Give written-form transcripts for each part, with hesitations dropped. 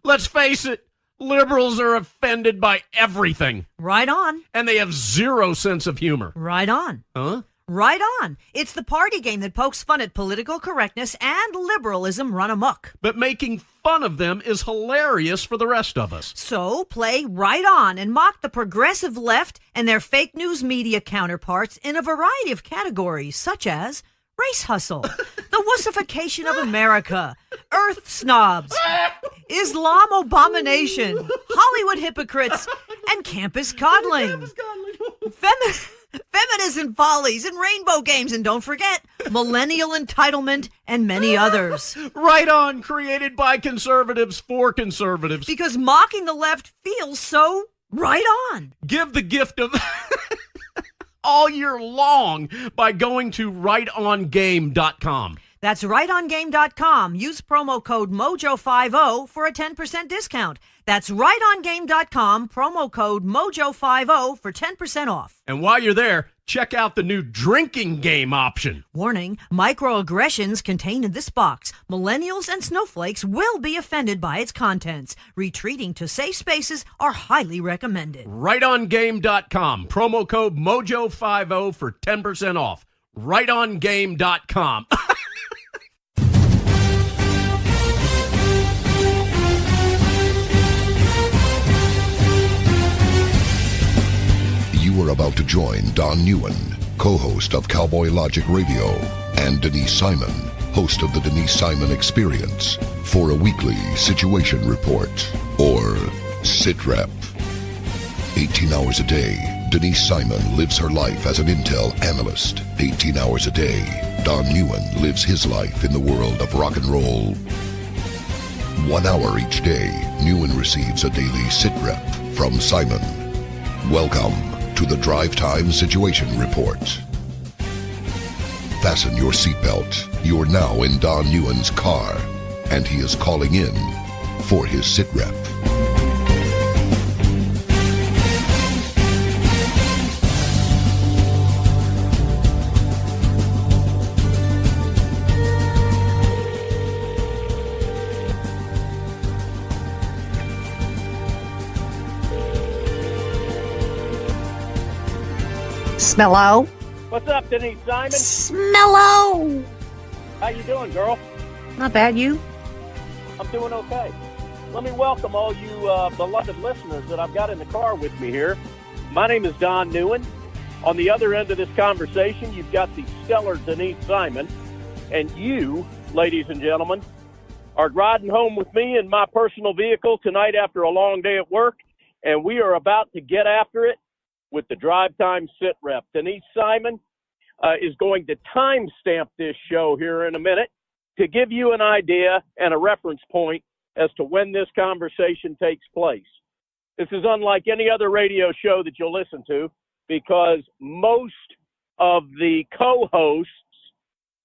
Let's face it, liberals are offended by everything. Right on. And they have zero sense of humor. Right on. Huh? Right on. It's the party game that pokes fun at political correctness and liberalism run amok. But making fun of them is hilarious for the rest of us. So play right on and mock the progressive left and their fake news media counterparts in a variety of categories, such as race hustle, the wussification of America, earth snobs, Islam abomination, Hollywood hypocrites, and campus coddling. Feminism follies and rainbow games, and don't forget, millennial entitlement and many others. Right on, created by conservatives for conservatives. Because mocking the left feels so right on. Give the gift of all year long by going to RightOnGame.com. That's RightOnGame.com. Use promo code MOJO50 for a 10% discount. That's RightOnGame.com, promo code MOJO50 for 10% off. And while you're there, check out the new drinking game option. Warning, microaggressions contained in this box. Millennials and snowflakes will be offended by its contents. Retreating to safe spaces are highly recommended. RightOnGame.com, promo code MOJO50 for 10% off. RightOnGame.com. You are about to join Don Neuen, co-host of Cowboy Logic Radio, and Denise Simon, host of the Denise Simon Experience, for a weekly situation report, or SITREP. 18 hours a day, Denise Simon lives her life as an Intel Analyst. 18 hours a day, Don Neuen lives his life in the world of rock and roll. 1 hour each day, Neuen receives a daily SITREP from Simon. Welcome to the Drive Time Situation Report. Fasten your seatbelt. You're now in Don Neuen's car, and he is calling in for his SITREP. Smello. What's up, Denise Simon? Smello. How you doing, girl? Not bad, you? I'm doing okay. Let me welcome all you beloved listeners that I've got in the car with me here. My name is Don Neuen. On the other end of this conversation, you've got the stellar Denise Simon. And you, ladies and gentlemen, are riding home with me in my personal vehicle tonight after a long day at work. And we are about to get after it with the Drive Time Sit Rep. Denise Simon is going to timestamp this show here in a minute to give you an idea and a reference point as to when this conversation takes place. This is unlike any other radio show that you'll listen to, because most of the co-hosts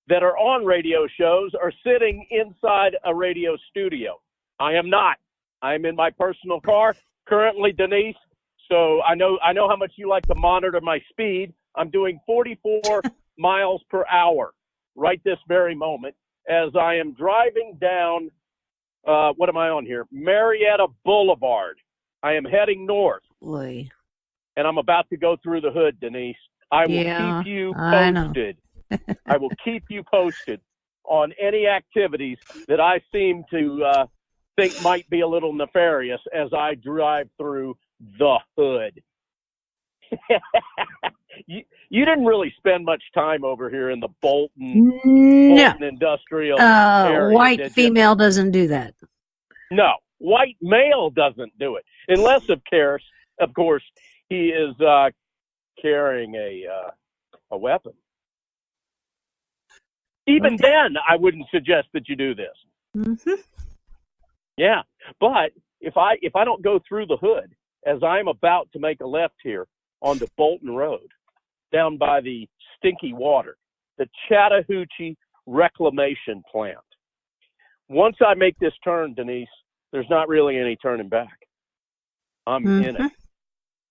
that are on radio shows are sitting inside a radio studio. I am not. I am in my personal car currently, Denise. So I know how much you like to monitor my speed. I'm doing 44 miles per hour right this very moment as I am driving down, what am I on here? Marietta Boulevard. I am heading north. Boy. And I'm about to go through the hood, Denise. I will keep you posted. I will keep you posted on any activities that I seem to think might be a little nefarious as I drive through the hood. You didn't really spend much time over here in the Bolton industrial area. White female doesn't do that. No, white male doesn't do it. Unless, of course, he is carrying a weapon. Even then, I wouldn't suggest that you do this. Mm-hmm. Yeah, but if I don't go through the hood, as I'm about to make a left here onto Bolton Road, down by the stinky water, the Chattahoochee Reclamation Plant. Once I make this turn, Denise, there's not really any turning back. I'm in it.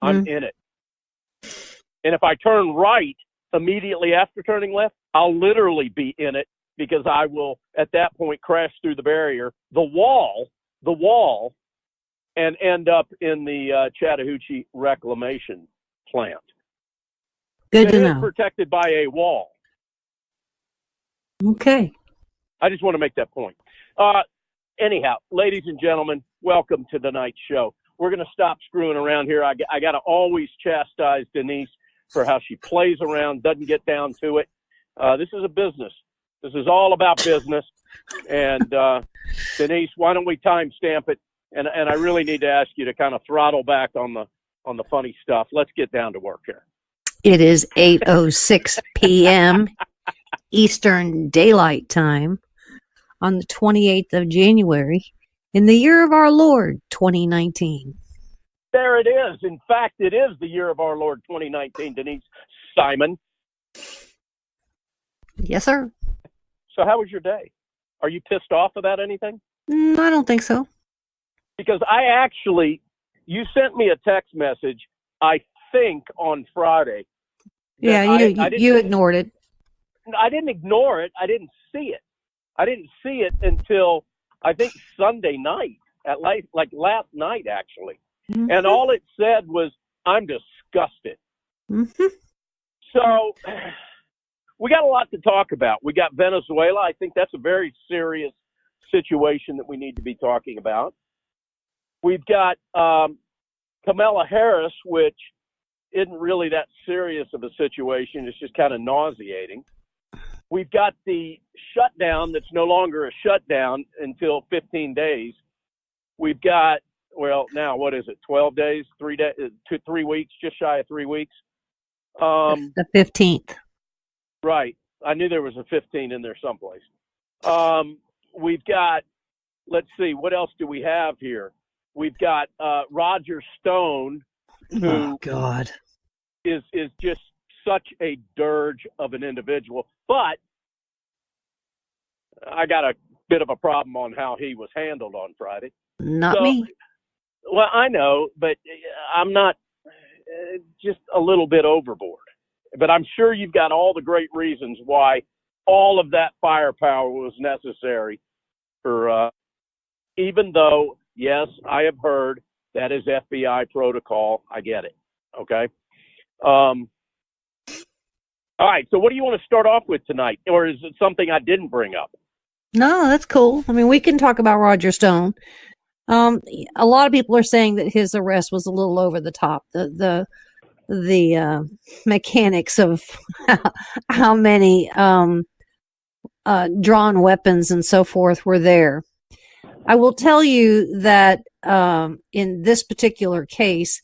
I'm in it. And if I turn right immediately after turning left, I'll literally be in it because I will, at that point, crash through the barrier, the wall, and end up in the Chattahoochee Reclamation Plant. Good to It is know. protected by a wall. Okay. I just want to make that point. Anyhow, ladies and gentlemen, welcome to tonight's show. We're going to stop screwing around here. I got to always chastise Denise for how she plays around, doesn't get down to it. This is a business. This is all about business. And Denise, why don't we timestamp it? And I really need to ask you to kind of throttle back on the funny stuff. Let's get down to work here. It is 8:06 p.m. Eastern Daylight Time on the 28th of January in the year of our Lord, 2019. There it is. In fact, it is the year of our Lord 2019, Denise Simon. Yes, sir. So how was your day? Are you pissed off about anything? I don't think so. Because you sent me a text message, I think, on Friday. Yeah, you ignored it. I didn't ignore it. I didn't see it. I didn't see it until, I think, Sunday night, like last night, actually. Mm-hmm. And all it said was, I'm disgusted. Mm-hmm. So we got a lot to talk about. We got Venezuela. I think that's a very serious situation that we need to be talking about. We've got Kamala Harris, which isn't really that serious of a situation. It's just kind of nauseating. We've got the shutdown that's no longer a shutdown until 15 days. We've got, well, now what is it, 12 days, 3 weeks, just shy of 3 weeks? The 15th. Right. I knew there was a 15 in there someplace. We've got, let's see, what else do we have here? We've got Roger Stone, who God is just such a dirge of an individual. But I got a bit of a problem on how he was handled on Friday. Not me. Well, I know, but I'm not, just a little bit overboard. But I'm sure you've got all the great reasons why all of that firepower was necessary for, even though, yes, I have heard that is FBI protocol. I get it. Okay. All right. So what do you want to start off with tonight? Or is it something I didn't bring up? No, that's cool. I mean, we can talk about Roger Stone. A lot of people are saying that his arrest was a little over the top. The mechanics of how many drawn weapons and so forth were there. I will tell you that in this particular case,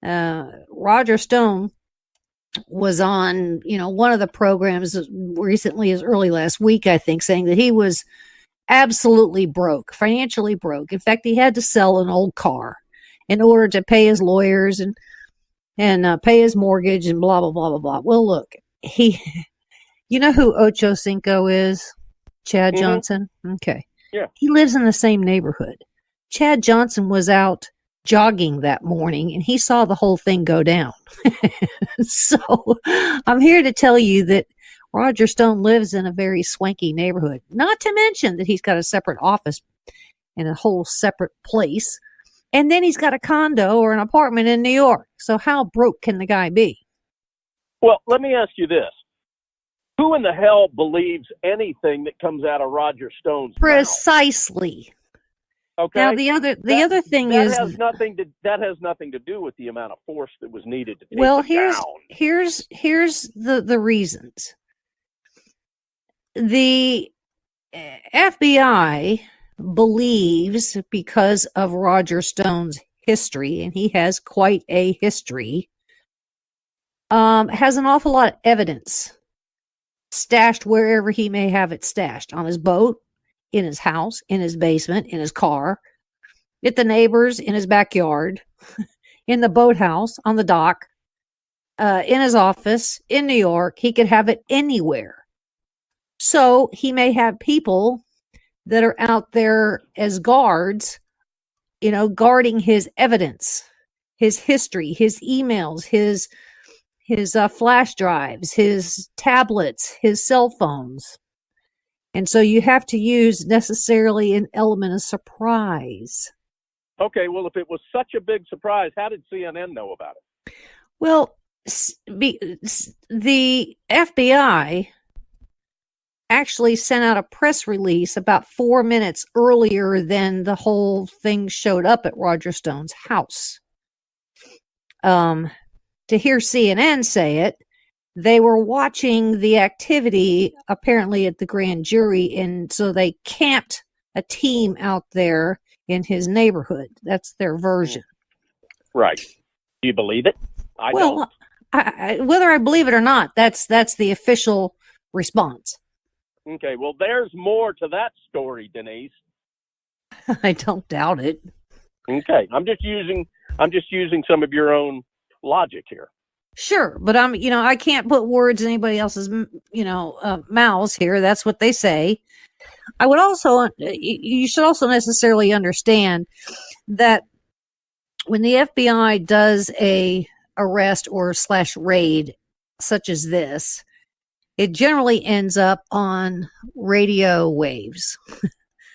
Roger Stone was on, one of the programs recently, as early last week, I think, saying that he was absolutely broke, financially broke. In fact, he had to sell an old car in order to pay his lawyers and pay his mortgage and blah, blah, blah, blah, blah. Well, look, you know who Ocho Cinco is? Chad Johnson? Okay. Yeah. He lives in the same neighborhood. Chad Johnson was out jogging that morning and he saw the whole thing go down. So I'm here to tell you that Roger Stone lives in a very swanky neighborhood, not to mention that he's got a separate office in a whole separate place. And then he's got a condo or an apartment in New York. So how broke can the guy be? Well, let me ask you this. Who in the hell believes anything that comes out of Roger Stone's mouth? Precisely. Okay. Now the other thing is that has nothing to do with the amount of force that was needed to take him down. Here's the reasons. The FBI believes, because of Roger Stone's history, and he has quite a history, has an awful lot of evidence stashed wherever he may have it stashed, on his boat, in his house, in his basement, in his car, at the neighbors, in his backyard, in the boathouse, on the dock, in his office, in New York. He could have it anywhere. So he may have people that are out there as guards, guarding his evidence, his history, his emails, his flash drives, his tablets, his cell phones. And so you have to use necessarily an element of surprise. Okay, well, if it was such a big surprise, how did CNN know about it? Well, the FBI actually sent out a press release about 4 minutes earlier than the whole thing showed up at Roger Stone's house. To hear CNN say it, they were watching the activity apparently at the grand jury, and so they camped a team out there in his neighborhood. That's their version. Right. Do you believe it? I don't. Whether I believe it or not, that's the official response. Okay, well, there's more to that story, Denise. I don't doubt it. Okay, I'm just using some of your own logic here. Sure, but I can't put words in anybody else's, mouths here. That's what they say. I would also, you should also necessarily understand that when the FBI does a arrest or / raid such as this, it generally ends up on radio waves,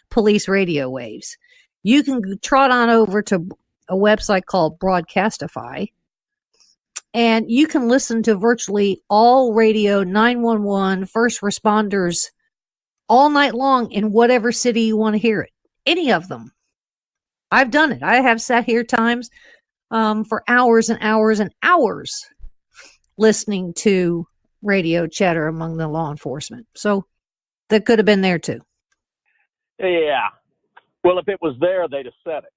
police radio waves. You can trot on over to a website called Broadcastify, and you can listen to virtually all radio 911 first responders all night long in whatever city you want to hear it. Any of them. I've done it. I have sat here times for hours and hours and hours listening to radio chatter among the law enforcement. So that could have been there too. Yeah. Well, if it was there, they'd have said it.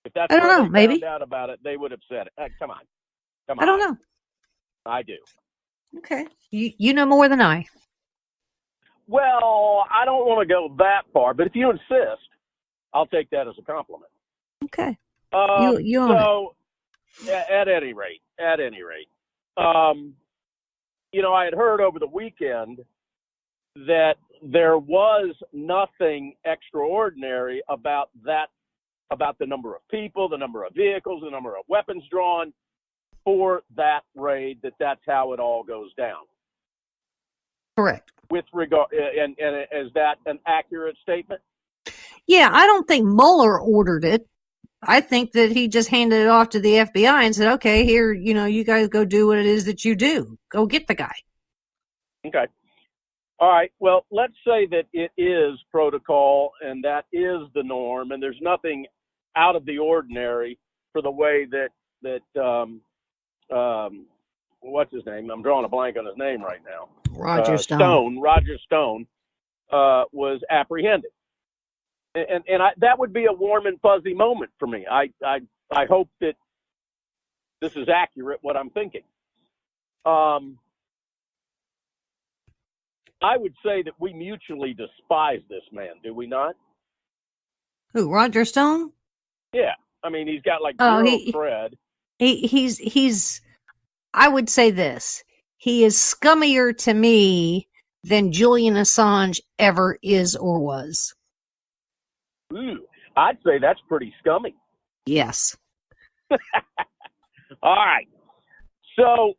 If that's I don't know, they maybe. found out about it, they would have said it. Come on. I don't know. I do. Okay. You know more than I. Well, I don't want to go that far, but if you insist, I'll take that as a compliment. Okay. You own it. At any rate, I had heard over the weekend that there was nothing extraordinary about the number of people, the number of vehicles, the number of weapons drawn for that raid, that's how it all goes down. Correct. With regard, and is that an accurate statement? Yeah, I don't think Mueller ordered it. I think that he just handed it off to the FBI and said, okay, here, you guys go do what it is that you do. Go get the guy. Okay. All right. Well, let's say that it is protocol and that is the norm, and there's nothing out of the ordinary for the way that what's his name? I'm drawing a blank on his name right now. Roger Stone. Roger Stone was apprehended, and that would be a warm and fuzzy moment for me. I hope that this is accurate what I'm thinking. I would say that we mutually despise this man, do we not? Who, Roger Stone? Yeah. I mean, he's got like zero thread. He's I would say this. He is scummier to me than Julian Assange ever is or was. Ooh, I'd say that's pretty scummy. Yes. All right. So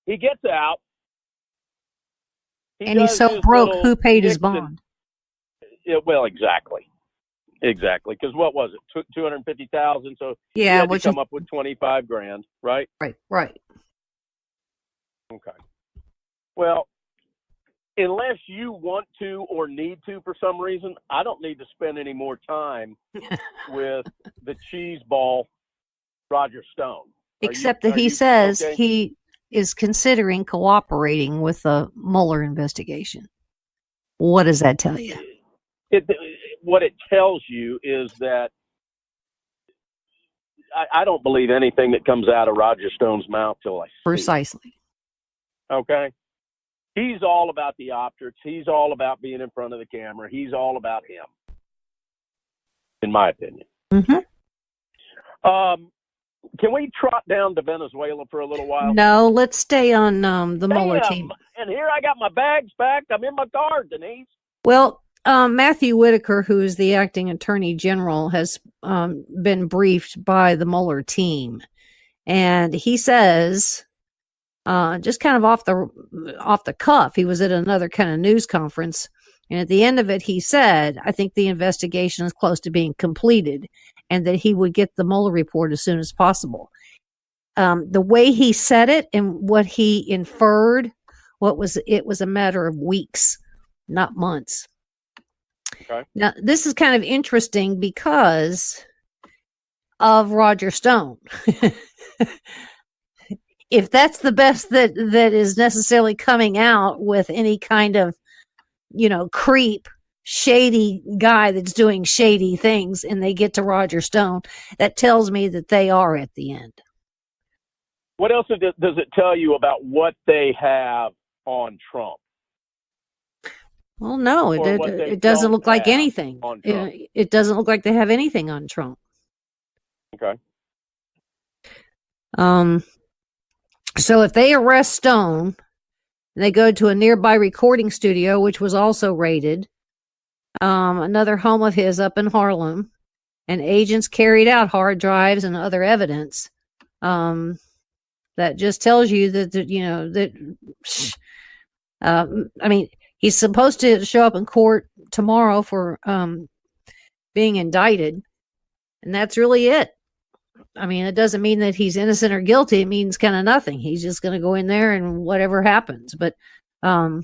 he gets out. And he's so broke, who paid his bond? Well, exactly. Because what was it? 250,000. So yeah, he had to come up with 25 grand, right? Right. Okay. Well, unless you want to or need to for some reason, I don't need to spend any more time with the cheese ball Roger Stone. Except that he says he is considering cooperating with the Mueller investigation. What does that tell you? What it tells you is that I don't believe anything that comes out of Roger Stone's mouth till I see Precisely. it. Okay? He's all about the optics. He's all about being in front of the camera. He's all about him, in my opinion. Mm-hmm. Can we trot down to Venezuela for a little while? No, let's stay on the Mueller team. And here I got my bags packed. I'm in my car, Denise. Well, Matthew Whitaker, who is the acting attorney general, has been briefed by the Mueller team. And he says just kind of off the cuff. He was at another kind of news conference, and at the end of it, he said, "I think the investigation is close to being completed, and that he would get the Mueller report as soon as possible." The way he said it and what he inferred, it was a matter of weeks, not months. Okay. Now, this is kind of interesting because of Roger Stone. If that's the best that is necessarily coming out with any kind of, creep, shady guy that's doing shady things, and they get to Roger Stone, that tells me that they are at the end. What else does it tell you about what they have on Trump? Well, no, it doesn't look like anything. It doesn't look like they have anything on Trump. Okay. So if they arrest Stone, and they go to a nearby recording studio, which was also raided, another home of his up in Harlem, and agents carried out hard drives and other evidence, that just tells you he's supposed to show up in court tomorrow for being indicted, and that's really it. I mean, it doesn't mean that he's innocent or guilty. It means kind of nothing. He's just going to go in there and whatever happens. But I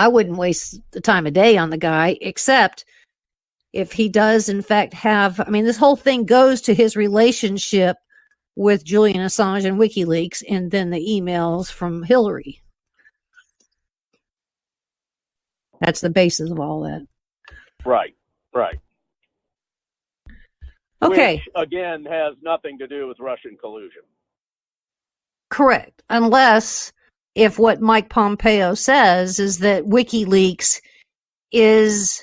wouldn't waste the time of day on the guy, except if he does, in fact, this whole thing goes to his relationship with Julian Assange and WikiLeaks, and then the emails from Hillary. That's the basis of all that. Right. Okay. Which, again, has nothing to do with Russian collusion. Correct. Unless, if what Mike Pompeo says is that WikiLeaks is,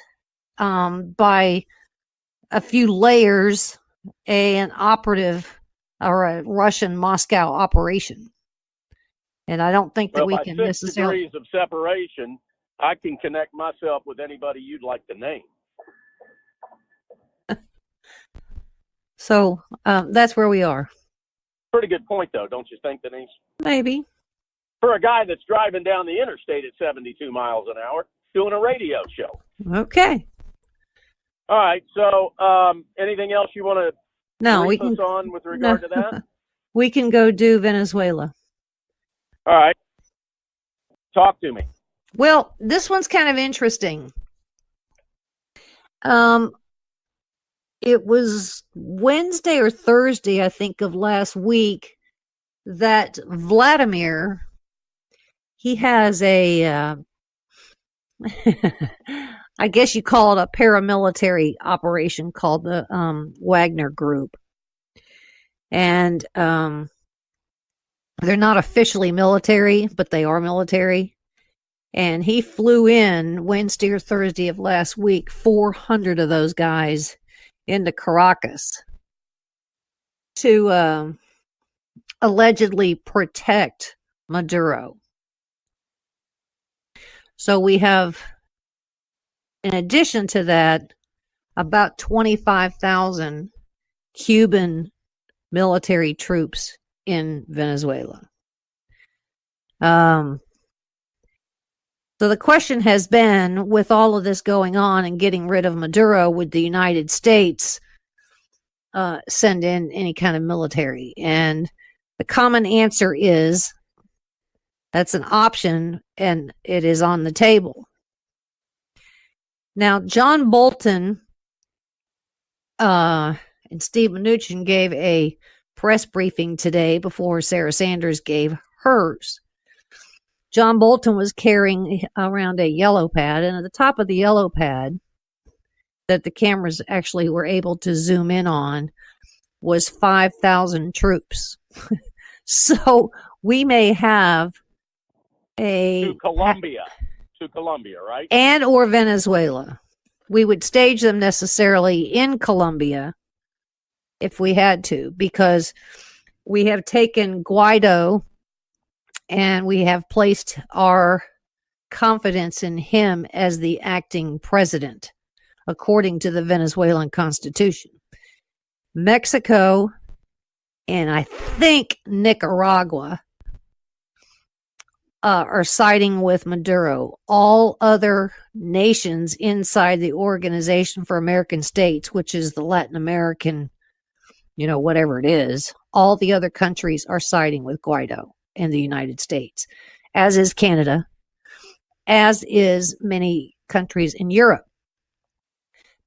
by a few layers, an operative or a Russian Moscow operation. And I don't think that we can necessarily... 6 degrees of separation, I can connect myself with anybody you'd like to name. So that's where we are. Pretty good point, though, don't you think, Denise? Maybe. For a guy that's driving down the interstate at 72 miles an hour, doing a radio show. Okay. All right. So anything else you want to brief us on with regard to that? We can go do Venezuela. All right. Talk to me. Well, this one's kind of interesting. It was Wednesday or Thursday, I think, of last week that Vladimir, he has a, I guess you call it a paramilitary operation called the Wagner Group. And they're not officially military, but they are military. And he flew in Wednesday or Thursday of last week, 400 of those guys into Caracas to allegedly protect Maduro. So we have, in addition to that, about 25,000 Cuban military troops in Venezuela. So the question has been, with all of this going on and getting rid of Maduro, would the United States send in any kind of military? And the common answer is that's an option, and it is on the table. Now, John Bolton and Steve Mnuchin gave a press briefing today before Sarah Sanders gave hers. John Bolton was carrying around a yellow pad, and at the top of the yellow pad that the cameras actually were able to zoom in on was 5,000 troops. So we may have to Colombia, right? And or Venezuela. We would stage them necessarily in Colombia if we had to, because we have taken Guaido and we have placed our confidence in him as the acting president, according to the Venezuelan constitution. Mexico and I think Nicaragua are siding with Maduro. All other nations inside the Organization for American States, which is the Latin American, whatever it is, all the other countries are siding with Guaido and the United States, as is Canada, as is many countries in Europe.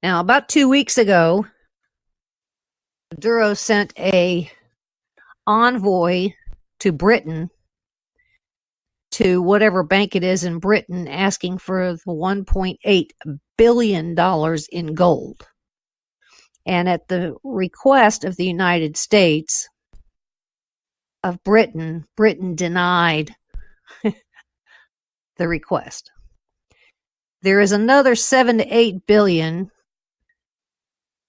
Now, about 2 weeks ago, Maduro sent a envoy to Britain, to whatever bank it is in Britain, asking for the $1.8 billion in gold. And at the request of the United States, of Britain denied the request. There is another 7 to 8 billion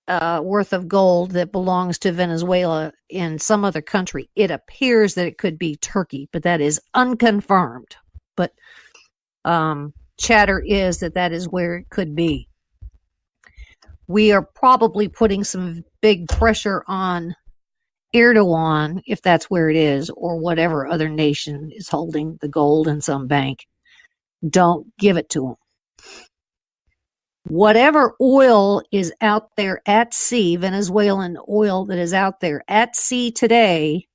worth of gold that belongs to Venezuela in some other country. It appears that it could be Turkey, but that is unconfirmed. But chatter is that is where it could be. We are probably putting some big pressure on Erdogan, if that's where it is, or whatever other nation is holding the gold in some bank. Don't give it to them. Whatever oil is out there at sea, Venezuelan oil that is out there at sea today,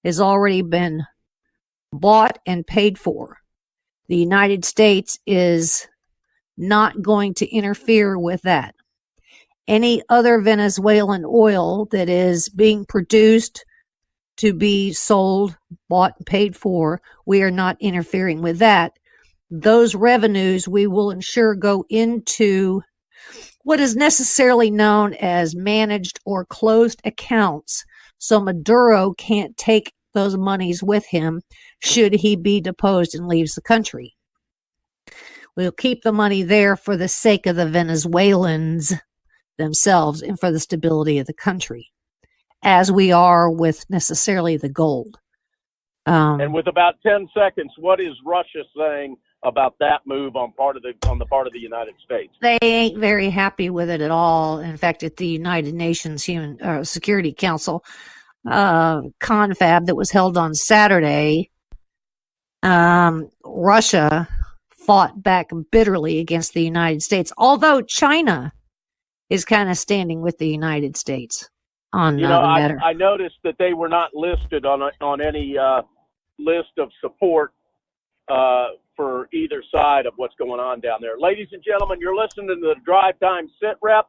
has already been bought and paid for. The United States is not going to interfere with that. Any other Venezuelan oil that is being produced to be sold, bought, and paid for, we are not interfering with that. Those revenues we will ensure go into what is necessarily known as managed or closed accounts, so Maduro can't take those monies with him should he be deposed and leaves the country. We'll keep the money there for the sake of the Venezuelans themselves and for the stability of the country, as we are with necessarily the gold. And with about 10 seconds, what is Russia saying about that move on the part of the United States? They ain't very happy with it at all. In fact, at the United Nations Human Security Council confab that was held on Saturday, Russia fought back bitterly against the United States, although China is kind of standing with the United States on the matter. I noticed that they were not listed on any list of support for either side of what's going on down there. Ladies and gentlemen, you're listening to the Drive Time SITREP.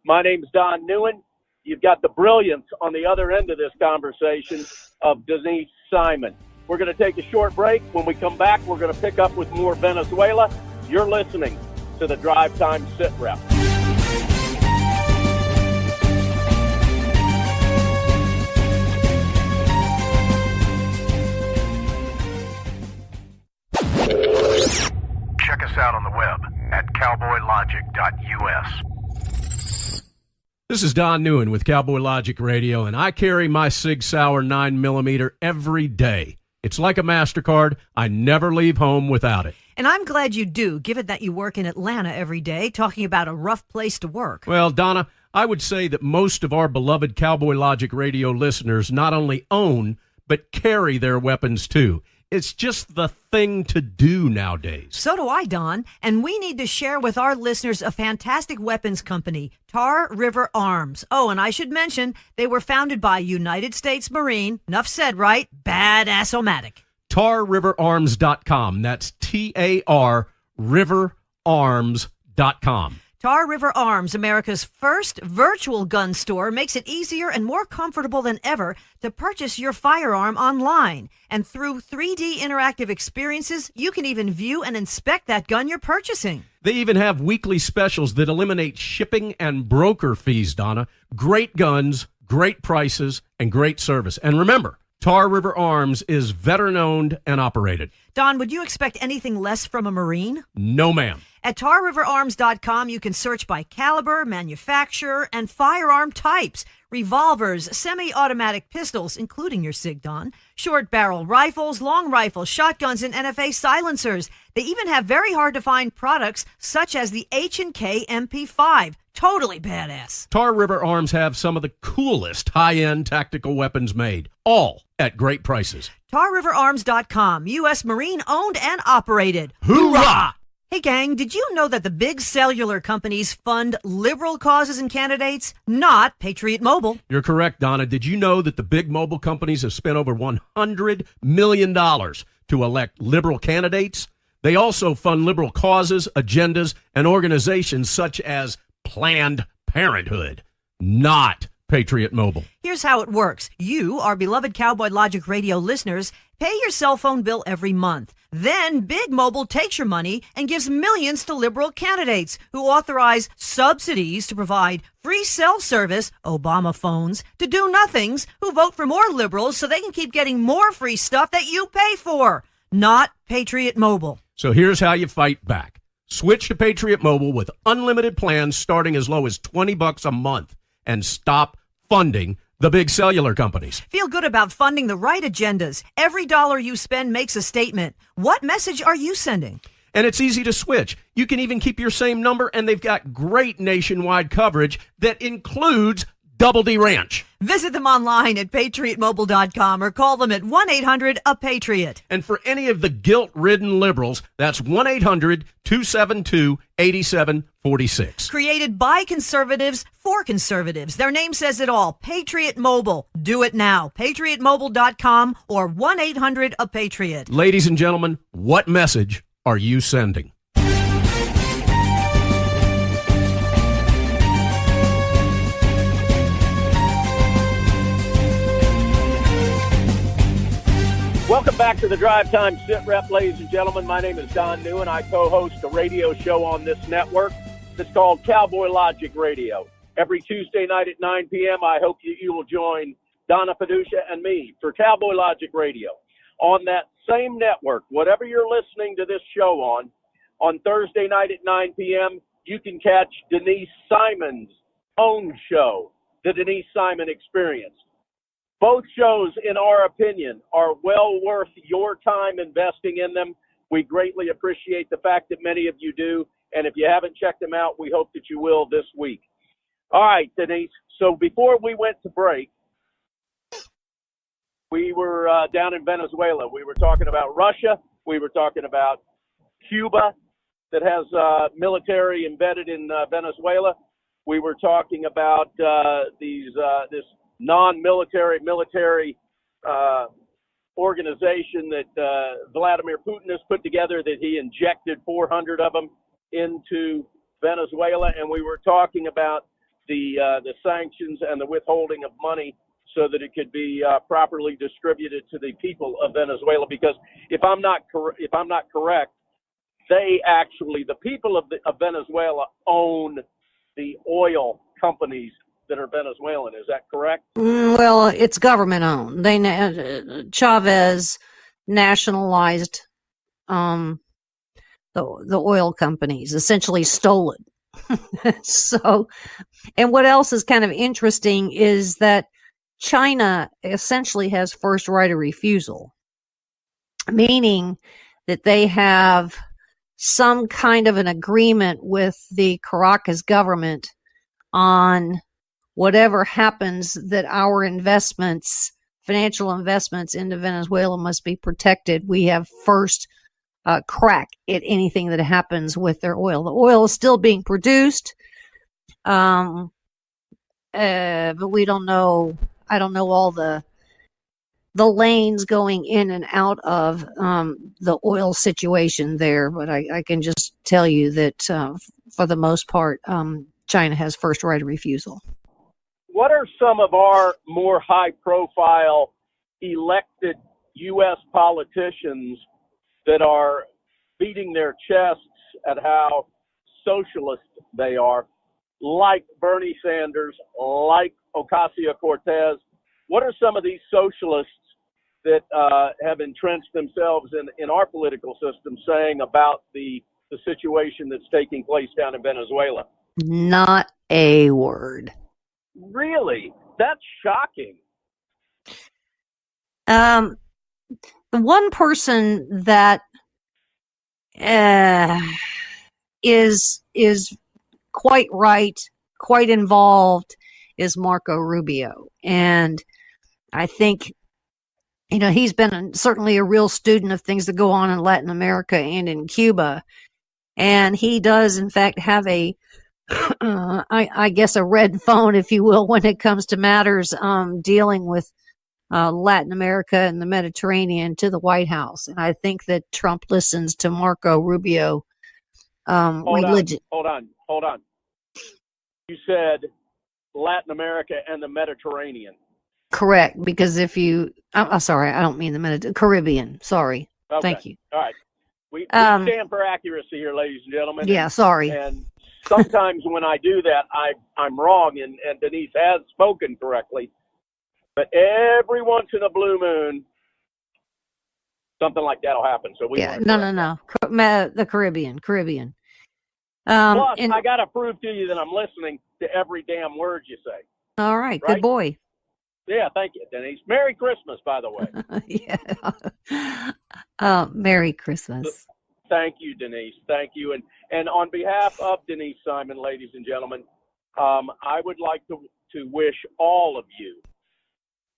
My name's Don Neuen. You've got the brilliance on the other end of this conversation of Denise Simon. We're going to take a short break. When we come back, we're going to pick up with more Venezuela. You're listening to the Drive Time SITREP. Check us out on the web at cowboylogic.us. This is Don Neuen with Cowboy Logic Radio, and I carry my Sig Sauer 9mm every day. It's like a MasterCard. I never leave home without it. And I'm glad you do, given that you work in Atlanta every day, talking about a rough place to work. Well, Donna, I would say that most of our beloved Cowboy Logic Radio listeners not only own, but carry their weapons too. It's just the thing to do nowadays. So do I, Don. And we need to share with our listeners a fantastic weapons company, Tar River Arms. Oh, and I should mention, they were founded by United States Marine, enough said, right? Badass-o-matic. TarRiverArms.com. That's TAR Riverarms.com. Tar River Arms, America's first virtual gun store, makes it easier and more comfortable than ever to purchase your firearm online. And through 3D interactive experiences, you can even view and inspect that gun you're purchasing. They even have weekly specials that eliminate shipping and broker fees, Donna. Great guns, great prices, and great service. And remember, Tar River Arms is veteran-owned and operated. Don, would you expect anything less from a Marine? No, ma'am. At TarRiverArms.com, you can search by caliber, manufacturer, and firearm types. Revolvers, semi-automatic pistols, including your SIG, Don, short barrel rifles, long rifles, shotguns, and NFA silencers. They even have very hard to find products such as the H&K MP5. Totally badass. Tar River Arms have some of the coolest high-end tactical weapons made, all at great prices. TarRiverArms.com, U.S. Marine owned and operated. Hoorah! Hey gang, did you know that the big cellular companies fund liberal causes and candidates, not Patriot Mobile? You're correct, Donna. Did you know that the big mobile companies have spent over $100 million to elect liberal candidates? They also fund liberal causes, agendas, and organizations such as Planned Parenthood, not Patriot Mobile. Here's how it works. You, our beloved Cowboy Logic Radio listeners, pay your cell phone bill every month. Then Big Mobile takes your money and gives millions to liberal candidates who authorize subsidies to provide free cell service, Obama phones, to do-nothings who vote for more liberals so they can keep getting more free stuff that you pay for. Not Patriot Mobile. So here's how you fight back. Switch to Patriot Mobile with unlimited plans starting as low as $20 a month and stop funding the big cellular companies. Feel good about funding the right agendas. Every dollar you spend makes a statement. What message are you sending? And it's easy to switch. You can even keep your same number, and they've got great nationwide coverage that includes Double D Ranch. Visit them online at patriotmobile.com or call them at 1-800-A-PATRIOT. And for any of the guilt-ridden liberals, that's 1-800-272-8746. Created by conservatives for conservatives. Their name says it all. Patriot Mobile. Do it now. patriotmobile.com or 1-800-A-PATRIOT. Ladies and gentlemen, what message are you sending? Welcome back to the Drive Time SITREP, ladies and gentlemen. My name is Don Neuen. I co-host a radio show on this network that's called Cowboy Logic Radio. Every Tuesday night at 9 p.m., I hope you will join Donna Fiducia and me for Cowboy Logic Radio. On that same network, whatever you're listening to this show on Thursday night at 9 p.m., you can catch Denise Simon's own show, The Denise Simon Experience. Both shows, in our opinion, are well worth your time investing in them. We greatly appreciate the fact that many of you do. And if you haven't checked them out, we hope that you will this week. All right, Denise. So before we went to break, we were down in Venezuela. We were talking about Russia. We were talking about Cuba that has military embedded in Venezuela. We were talking about this non-military, military organization that Vladimir Putin has put together, that he injected 400 of them into Venezuela. And we were talking about the sanctions and the withholding of money so that it could be properly distributed to the people of Venezuela. Because if I'm not correct, the people of Venezuela own the oil companies that are Venezuelan. Is that correct? Well, it's government owned. Chavez nationalized the oil companies, essentially stole it. So, and what else is kind of interesting is that China essentially has first right of refusal, meaning that they have some kind of an agreement with the Caracas government on whatever happens, that our investments, financial investments into Venezuela, must be protected. We have first crack at anything that happens with their oil. The oil is still being produced, but we don't know. I don't know all the lanes going in and out of the oil situation there, but I can just tell you that for the most part, China has first right of refusal. What are some of our more high-profile elected U.S. politicians that are beating their chests at how socialist they are, like Bernie Sanders, like Ocasio-Cortez? What are some of these socialists that have entrenched themselves in our political system saying about the situation that's taking place down in Venezuela? Not a word. Really? That's shocking. The one person that is quite right, quite involved, is Marco Rubio. And I think, he's been certainly a real student of things that go on in Latin America and in Cuba. And he does, in fact, have I guess, a red phone, if you will, when it comes to matters dealing with Latin America and the Mediterranean to the White House. And I think that Trump listens to Marco Rubio. Religion. Hold on. You said Latin America and the Mediterranean. Correct, because I'm sorry, I don't mean the Caribbean. Sorry. Okay. Thank you. All right. We stand for accuracy here, ladies and gentlemen. Yeah, sorry. And sometimes when I do that, I'm wrong, and Denise has spoken correctly. But every once in a blue moon, something like that will happen. So no. The Caribbean. Plus, I got to prove to you that I'm listening to every damn word you say. All right? Good boy. Yeah, thank you, Denise. Merry Christmas, by the way. Yeah. Merry Christmas. Thank you, Denise. Thank you. And on behalf of Denise Simon, ladies and gentlemen, I would like to wish all of you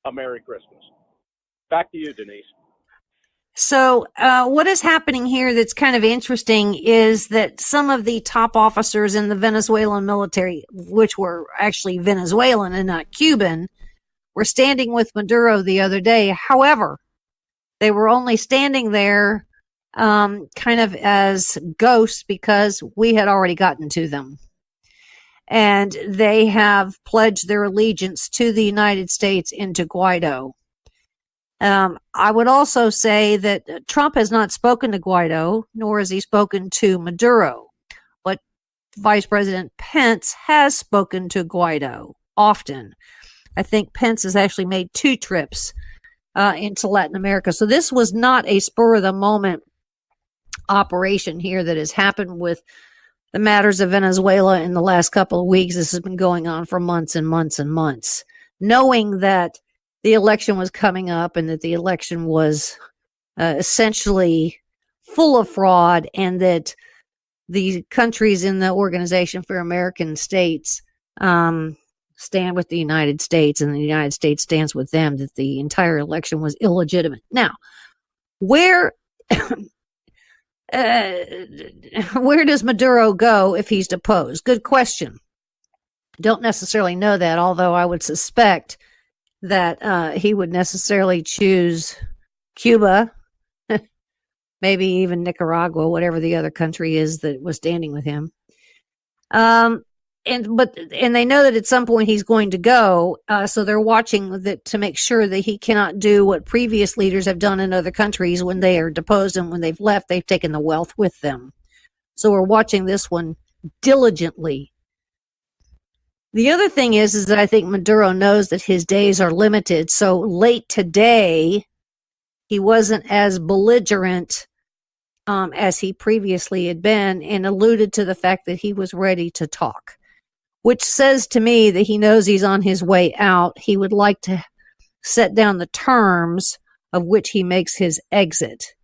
a Merry Christmas. Back to you, Denise. So what is happening here that's kind of interesting is that some of the top officers in the Venezuelan military, which were actually Venezuelan and not Cuban, were standing with Maduro the other day. However, they were only standing there kind of as ghosts because we had already gotten to them. And they have pledged their allegiance to the United States and to Guaido. I would also say that Trump has not spoken to Guaido, nor has he spoken to Maduro. But Vice President Pence has spoken to Guaido often. I think Pence has actually made 2 trips into Latin America. So this was not a spur-of-the-moment operation here that has happened with the matters of Venezuela in the last couple of weeks. This has been going on for months and months and months. Knowing that the election was coming up and that the election was essentially full of fraud, and that the countries in the Organization for American States stand with the United States and the United States stands with them, that the entire election was illegitimate. Now, where does Maduro go if he's deposed? Good question. Don't necessarily know that, although I would suspect that he would necessarily choose Cuba, maybe even Nicaragua, whatever the other country is that was standing with him. And they know that at some point he's going to go, so they're watching that to make sure that he cannot do what previous leaders have done in other countries when they are deposed, and when they've left, they've taken the wealth with them. So we're watching this one diligently. The other thing is that I think Maduro knows that his days are limited. So late today, he wasn't as belligerent as he previously had been, and alluded to the fact that he was ready to talk, which says to me that he knows he's on his way out. He would like to set down the terms of which he makes his exit.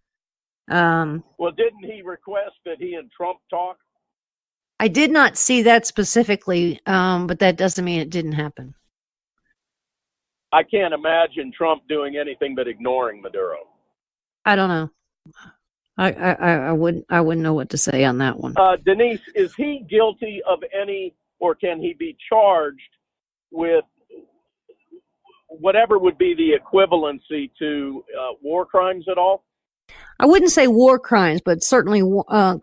Well, didn't he request that he and Trump talk? I did not see that specifically, but that doesn't mean it didn't happen. I can't imagine Trump doing anything but ignoring Maduro. I don't know. I wouldn't know what to say on that one. Denise, is he guilty of any, or can he be charged with whatever would be the equivalency to war crimes at all? I wouldn't say war crimes, but certainly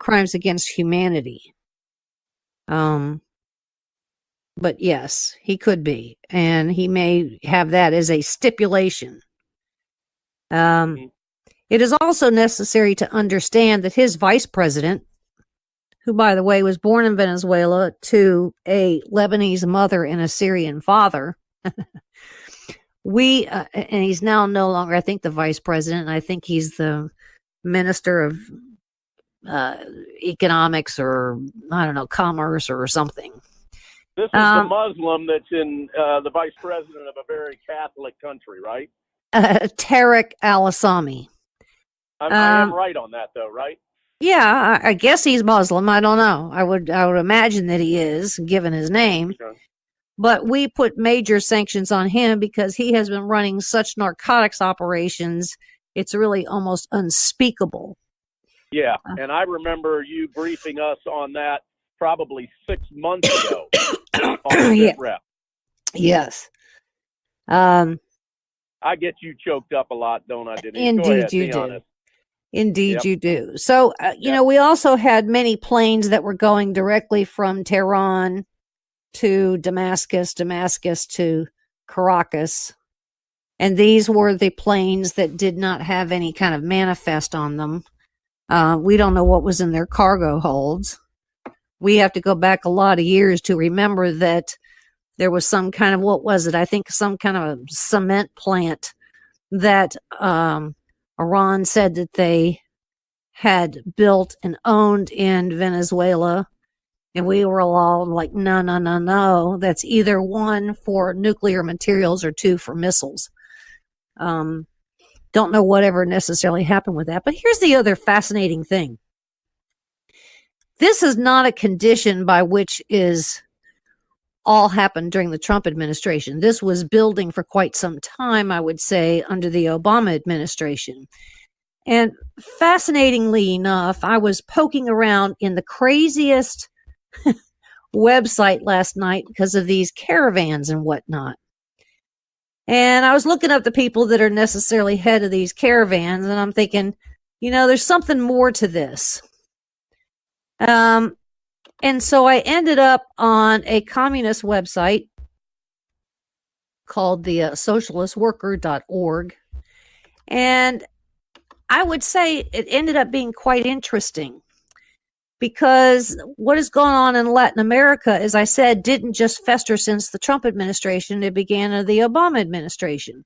crimes against humanity. But yes, he could be, and he may have that as a stipulation. It is also necessary to understand that his vice president, who, by the way, was born in Venezuela to a Lebanese mother and a Syrian father, and he's now no longer, I think, the vice president. I think he's the minister of economics, or I don't know, commerce or something. This is the Muslim that's in the vice president of a very Catholic country, right? Tariq al-Assami. I am right on that, though, right? Yeah, I guess he's Muslim. I don't know. I would imagine that he is, given his name. Okay. But we put major sanctions on him because he has been running such narcotics operations. It's really almost unspeakable. Yeah, and I remember you briefing us on that probably 6 months ago on the SITREP. Yes. I get you choked up a lot, don't I, Denise? Indeed you do. Honest. Indeed Yep. you do. So, we also had many planes that were going directly from Tehran to Damascus to Caracas. And these were the planes that did not have any kind of manifest on them. We don't know what was in their cargo holds. We have to go back a lot of years to remember that there was some kind of, what was it? I think some kind of a cement plant that Iran said that they had built and owned in Venezuela. And we were all like, no. That's either 1 for nuclear materials or 2 for missiles. Don't know whatever necessarily happened with that. But here's the other fascinating thing. This is not a condition by which is all happened during the Trump administration. This was building for quite some time, I would say, under the Obama administration. And fascinatingly enough, I was poking around in the craziest website last night because of these caravans and whatnot. And I was looking up the people that are necessarily head of these caravans, and I'm thinking, there's something more to this. And so I ended up on a communist website called the socialistworker.org. And I would say it ended up being quite interesting because what has gone on in Latin America, as I said, didn't just fester since the Trump administration. It began under the Obama administration.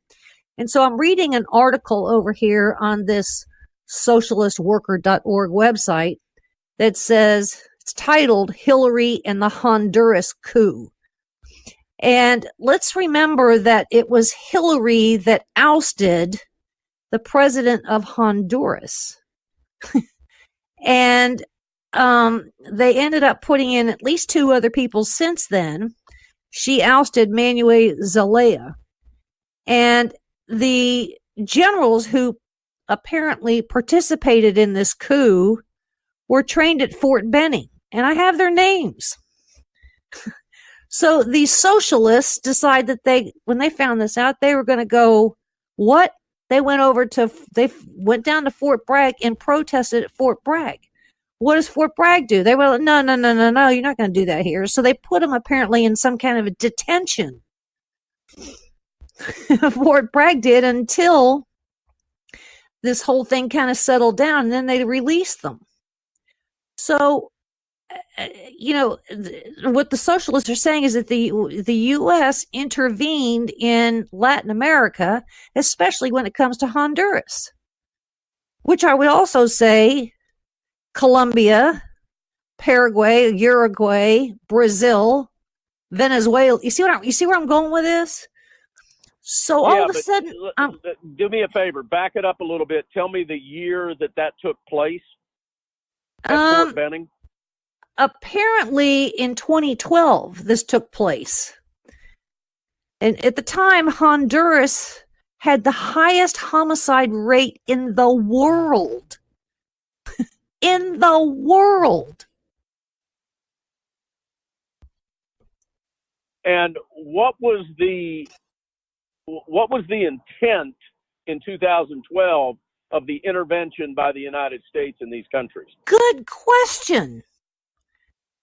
And so I'm reading an article over here on this socialistworker.org website that says, it's titled Hillary and the Honduras Coup. And let's remember that it was Hillary that ousted the president of Honduras. And they ended up putting in at least 2 other people since then. She ousted Manuel Zelaya. And the generals who apparently participated in this coup were trained at Fort Benning. And I have their names. So these socialists decide that when they found this out, they were going to go, what? They went down to Fort Bragg and protested at Fort Bragg. What does Fort Bragg do? They were like, no, you're not going to do that here. So they put them apparently in some kind of a detention. Fort Bragg did until this whole thing kind of settled down, and then they released them. So, what the socialists are saying is that the U.S. intervened in Latin America, especially when it comes to Honduras, which I would also say Colombia, Paraguay, Uruguay, Brazil, Venezuela. You see where I'm going with this? So all of a sudden, do me a favor, back it up a little bit. Tell me the year that took place at Fort Benning. Apparently in 2012, this took place. And at the time, Honduras had the highest homicide rate in the world. In the world. And what was the intent in 2012 of the intervention by the United States in these countries? Good question.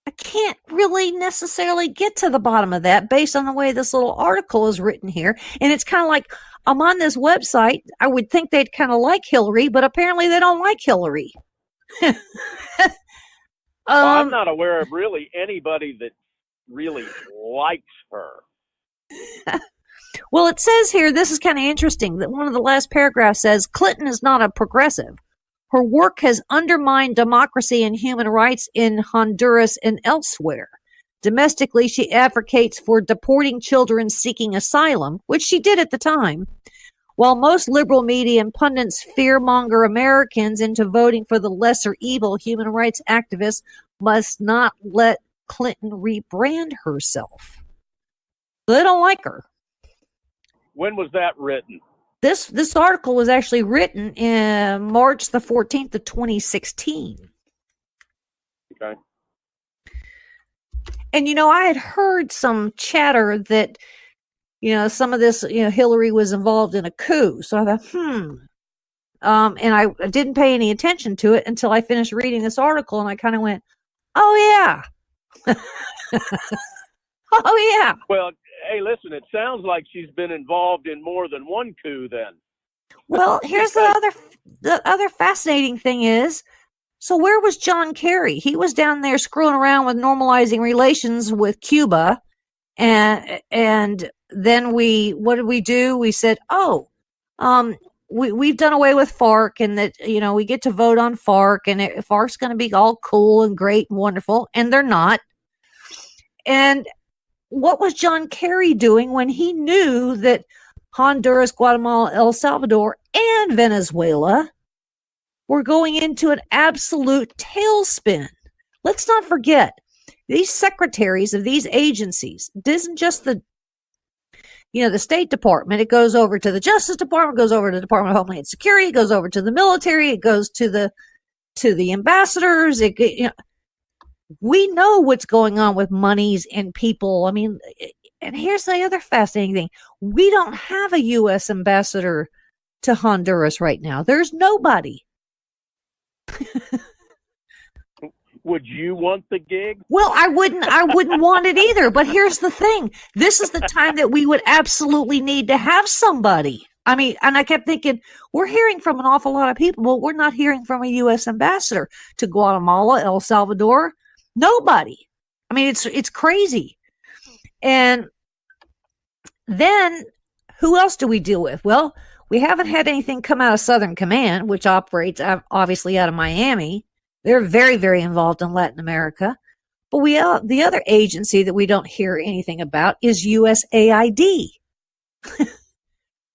I can't really necessarily get to the bottom of that based on the way this little article is written here. And it's kind of like, I'm on this website. I would think they'd kind of like Hillary, but apparently they don't like Hillary. I'm not aware of really anybody that really likes her. Well, it says here, this is kind of interesting, that one of the last paragraphs says, Clinton is not a progressive. Her work has undermined democracy and human rights in Honduras and elsewhere. Domestically, she advocates for deporting children seeking asylum, which she did at the time, While most liberal media and pundits fearmonger Americans into voting for the lesser evil, human rights activists must not let Clinton rebrand herself. They don't like her. When was that written? This article was actually written in March the 14th of 2016. Okay. And, I had heard some chatter that, some of this, Hillary was involved in a coup. So I thought, and I didn't pay any attention to it until I finished reading this article, and I kind of went, oh, yeah. Oh, yeah. Well, hey, listen, it sounds like she's been involved in more than one coup then. Well, here's the other fascinating thing is, so where was John Kerry? He was down there screwing around with normalizing relations with Cuba. And then what did we do? We said, we've done away with FARC, and that, we get to vote on FARC, and FARC's going to be all cool and great and wonderful. And they're not. And what was John Kerry doing when he knew that Honduras, Guatemala, El Salvador, and Venezuela were going into an absolute tailspin? Let's not forget, these secretaries of these agencies, it isn't just the State Department. It goes over to the Justice Department, goes over to the Department of Homeland Security, it goes over to the military, it goes to the ambassadors. We know what's going on with monies and people. I mean, and here's the other fascinating thing. We don't have a U.S. ambassador to Honduras right now. There's nobody. Would you want the gig? Well, I wouldn't want it either. But here's the thing. This is the time that we would absolutely need to have somebody. I mean, and I kept thinking, we're hearing from an awful lot of people, but we're not hearing from a U.S. ambassador to Guatemala, El Salvador. Nobody. I mean, it's crazy. And then who else do we deal with? Well, we haven't had anything come out of Southern Command, which operates obviously out of Miami. They're very, very involved in Latin America. But the other agency that we don't hear anything about is USAID.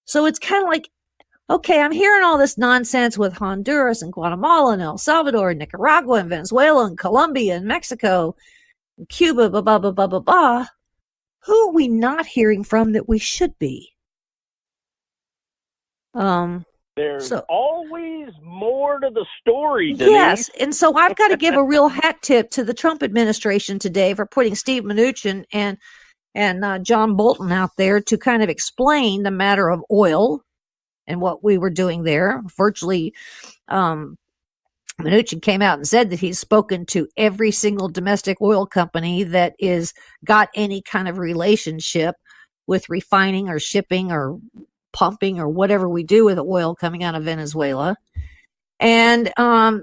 So it's kind of like, okay, I'm hearing all this nonsense with Honduras and Guatemala and El Salvador and Nicaragua and Venezuela and Colombia and Mexico and Cuba, blah, blah, blah, blah, blah, blah. Who are we not hearing from that we should be? There's always more to the story, Denise. Yes, and so I've got to give a real hat tip to the Trump administration today for putting Steve Mnuchin and John Bolton out there to kind of explain the matter of oil and what we were doing there. Virtually, Mnuchin came out and said that he's spoken to every single domestic oil company that is got any kind of relationship with refining or shipping or pumping or whatever we do with oil coming out of Venezuela. And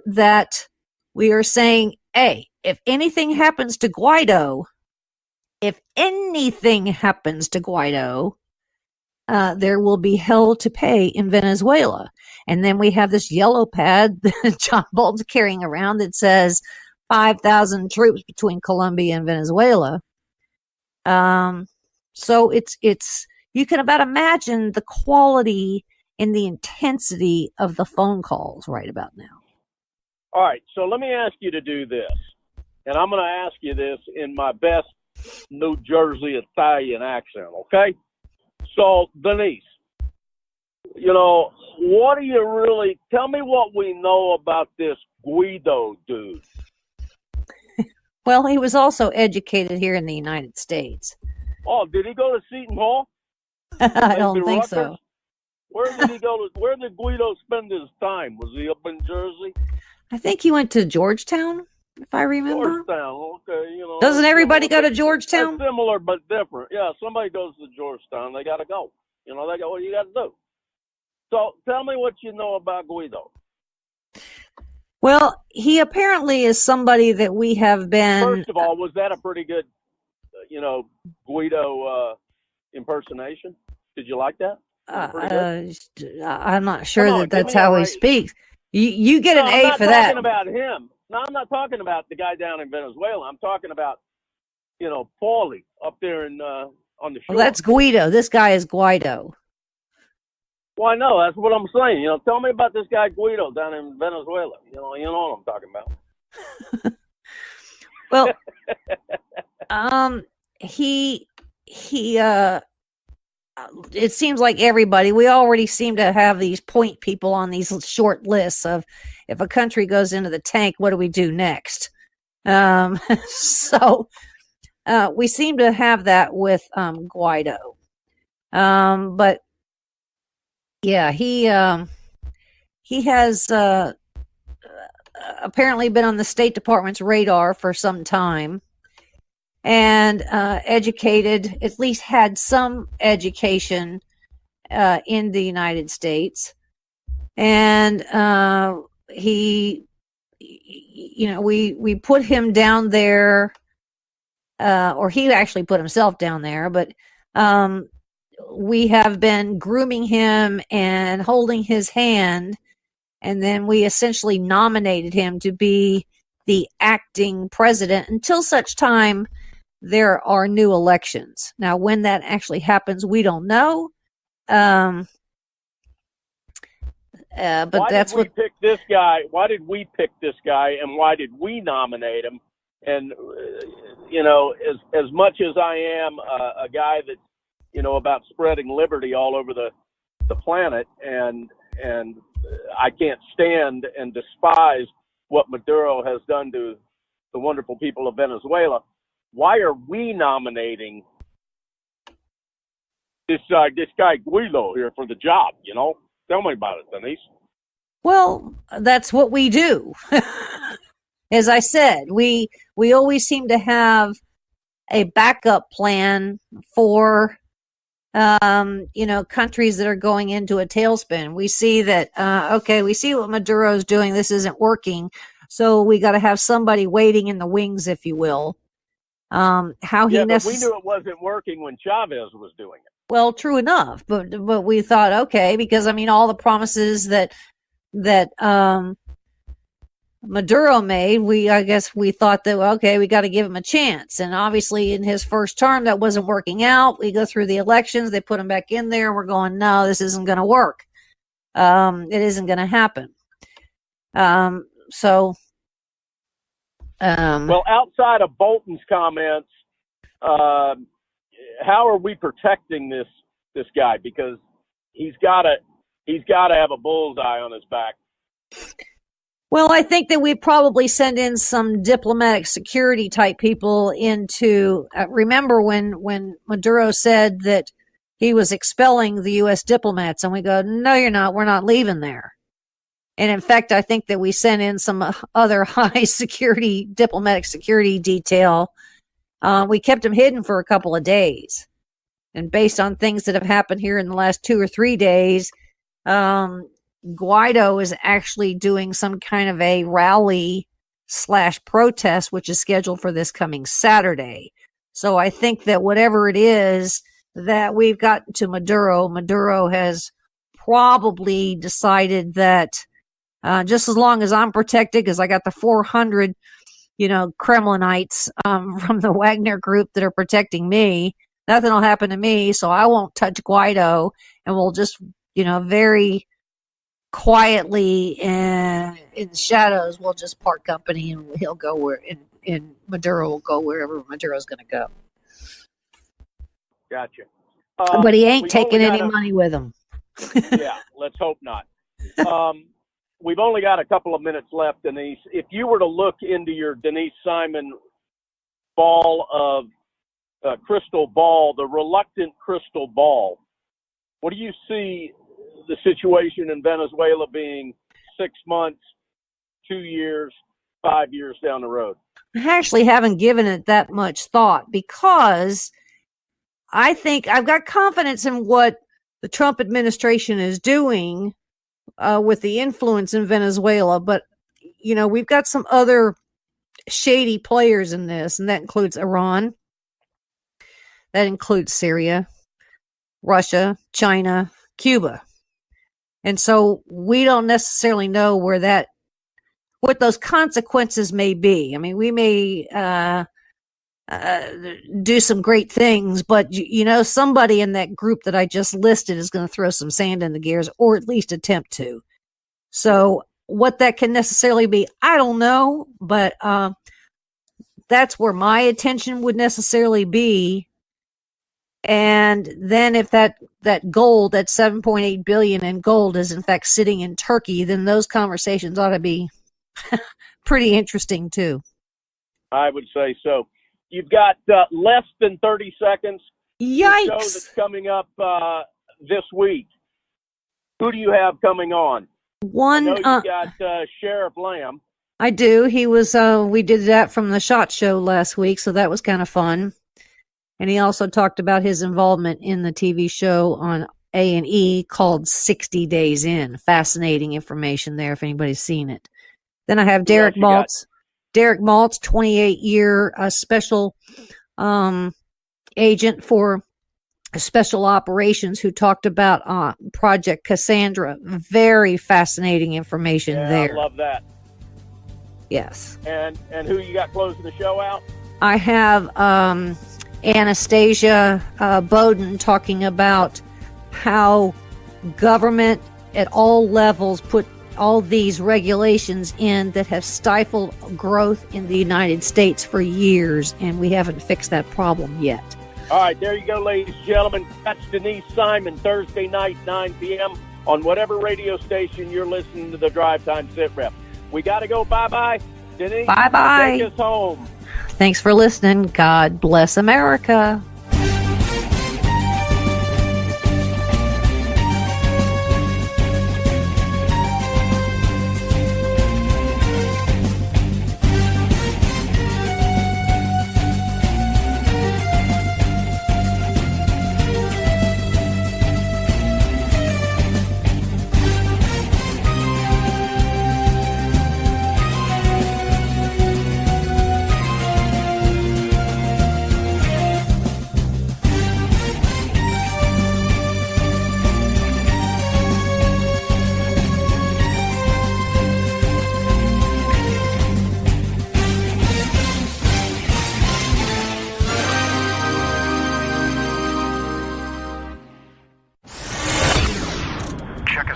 that we are saying, hey, if anything happens to Guaido, there will be hell to pay in Venezuela. And then we have this yellow pad that John Bolton's carrying around that says 5,000 troops between Colombia and Venezuela. So it's you can about imagine the quality and the intensity of the phone calls right about now. All right, so let me ask you to do this. And I'm going to ask you this in my best New Jersey Italian accent, okay? So, Denise, what do you really, tell me what we know about this Guido dude. Well, he was also educated here in the United States. Oh, did he go to Seton Hall? I don't think so. Where did he go? Where did Guido spend his time? Was he up in Jersey? I think he went to Georgetown, if I remember. Georgetown, okay. Doesn't everybody go to Georgetown? That's similar but different. Yeah, somebody goes to Georgetown, they got to go. They got what you got to do. So tell me what you know about Guido. Well, he apparently is somebody that we have been. First of all, was that a pretty good, Guido impersonation? Did you like that? I'm not sure that's how he speaks. You get an A for that. I'm not talking about him. No, I'm not talking about the guy down in Venezuela. I'm talking about, Paulie up there on the shore. Well, that's Guido. This guy is Guaido. Well, I know. That's what I'm saying. You know, tell me about this guy Guido down in Venezuela. You know what I'm talking about. Well, he it seems like everybody, we already seem to have these point people on these short lists of, if a country goes into the tank, what do we do next? So we seem to have that with Guaido. But yeah, he has apparently been on the State Department's radar for some time, and educated, at least had some education in the United States. And he, we put him down there, or he actually put himself down there, but we have been grooming him and holding his hand, and then we essentially nominated him to be the acting president until such time there are new elections. Now, when that actually happens, we don't know. But that's what. Pick this guy? Why did we pick this guy, and why did we nominate him? And as much as I am a guy that's about spreading liberty all over the planet, and I can't stand and despise what Maduro has done to the wonderful people of Venezuela. Why are we nominating this guy Guido here for the job? Tell me about it, Denise. Well, that's what we do. As I said, we always seem to have a backup plan for countries that are going into a tailspin. We see that we see what Maduro's doing. This isn't working, so we got to have somebody waiting in the wings, if you will. But we knew it wasn't working when Chavez was doing it. Well, true enough, but we thought, okay, because all the promises that Maduro made, I guess we thought that, okay, we got to give him a chance. And obviously in his first term, that wasn't working out. We go through the elections, they put him back in there, and we're going, no, this isn't going to work. It isn't going to happen. Well, outside of Bolton's comments, how are we protecting this guy? Because he's got to have a bullseye on his back. Well, I think that we probably send in some diplomatic security type people into. Remember when Maduro said that he was expelling the U.S. diplomats, and we go, no, you're not. We're not leaving there. And in fact, I think that we sent in some other high security, diplomatic security detail. We kept him hidden for a couple of days. And based on things that have happened here in the last 2 or 3 days, Guaido is actually doing some kind of a rally / protest, which is scheduled for this coming Saturday. So I think that whatever it is that we've gotten to Maduro has probably decided that just as long as I'm protected, because I got the 400, Kremlinites from the Wagner group that are protecting me, nothing will happen to me. So I won't touch Guaido, and we'll just, very quietly in the shadows, we'll just part company, and he'll go where, and Maduro will go wherever Maduro's going to go. Gotcha. But he ain't taking any money with him. Yeah, let's hope not. We've only got a couple of minutes left, Denise. If you were to look into your Denise Simon crystal ball, the reluctant crystal ball, what do you see the situation in Venezuela being 6 months, 2 years, 5 years down the road? I actually haven't given it that much thought, because I think I've got confidence in what the Trump administration is doing with the influence in Venezuela. But, we've got some other shady players in this, and that includes Iran. That includes Syria, Russia, China, Cuba. And so we don't necessarily know what those consequences may be. I mean, we may do some great things, but somebody in that group that I just listed is going to throw some sand in the gears, or at least attempt to. So what that can necessarily be, I don't know, but that's where my attention would necessarily be. And then if that gold, that 7.8 billion in gold, is in fact sitting in Turkey, then those conversations ought to be pretty interesting too. I would say so. You've got less than 30 seconds. Yikes! The show that's coming up this week. Who do you have coming on? I know you got Sheriff Lamb. I do. He was. We did that from the SHOT Show last week, so that was kind of fun. And he also talked about his involvement in the TV show on A&E called 60 Days In. Fascinating information there if anybody's seen it. Then I have Derek Maltz. Derek Maltz, 28-year special agent for special operations, who talked about Project Cassandra. Very fascinating information there. I love that. Yes. And who you got closing the show out? I have Anastasia Bowden talking about how government at all levels put all these regulations in that have stifled growth in the United States for years, and we haven't fixed that problem yet. All right, there you go, ladies and gentlemen. That's Denise Simon, Thursday night, 9 p.m. on whatever radio station you're listening to the Drive Time SITREP. We got to go. Bye-bye. Denise, bye-bye. Take us home. Thanks for listening. God bless America.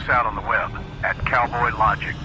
Out on the web at cowboylogic.us.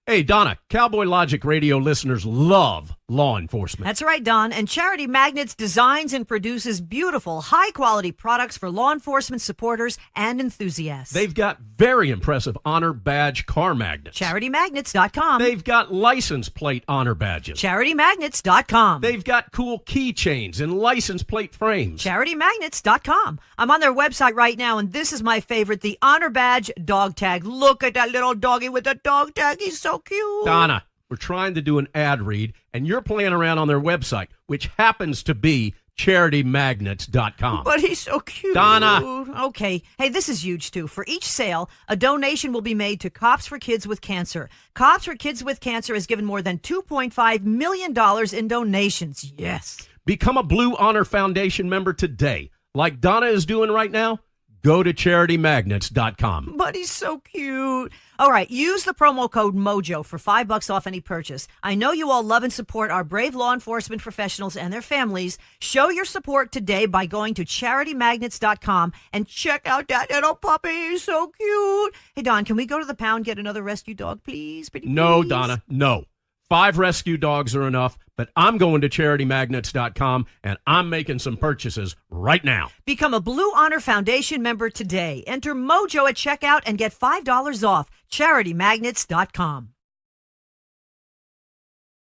Hey, Donna, Cowboy Logic Radio listeners love law enforcement. That's right, Don. And Charity Magnets designs and produces beautiful, high-quality products for law enforcement supporters and enthusiasts. They've got very impressive honor badge car magnets. CharityMagnets.com. They've got license plate honor badges. CharityMagnets.com. They've got cool keychains and license plate frames. CharityMagnets.com. I'm on their website right now, and this is my favorite, the Honor Badge dog tag. Look at that little doggy with the dog tag. He's so cute. Donna, we're trying to do an ad read, and you're playing around on their website, which happens to be CharityMagnets.com. But he's so cute. Donna. Okay. Hey, this is huge, too. For each sale, a donation will be made to Cops for Kids with Cancer. Cops for Kids with Cancer has given more than $2.5 million in donations. Yes. Become a Blue Honor Foundation member today. Like Donna is doing right now, go to CharityMagnets.com. But he's so cute. All right, use the promo code MOJO for $5 off any purchase. I know you all love and support our brave law enforcement professionals and their families. Show your support today by going to CharityMagnets.com and check out that little puppy. He's so cute. Hey, Don, can we go to the pound, get another rescue dog, please? Pretty No, please? Donna, no. 5 rescue dogs are enough, but I'm going to CharityMagnets.com, and I'm making some purchases right now. Become a Blue Honor Foundation member today. Enter MOJO at checkout and get $5 off. CharityMagnets.com.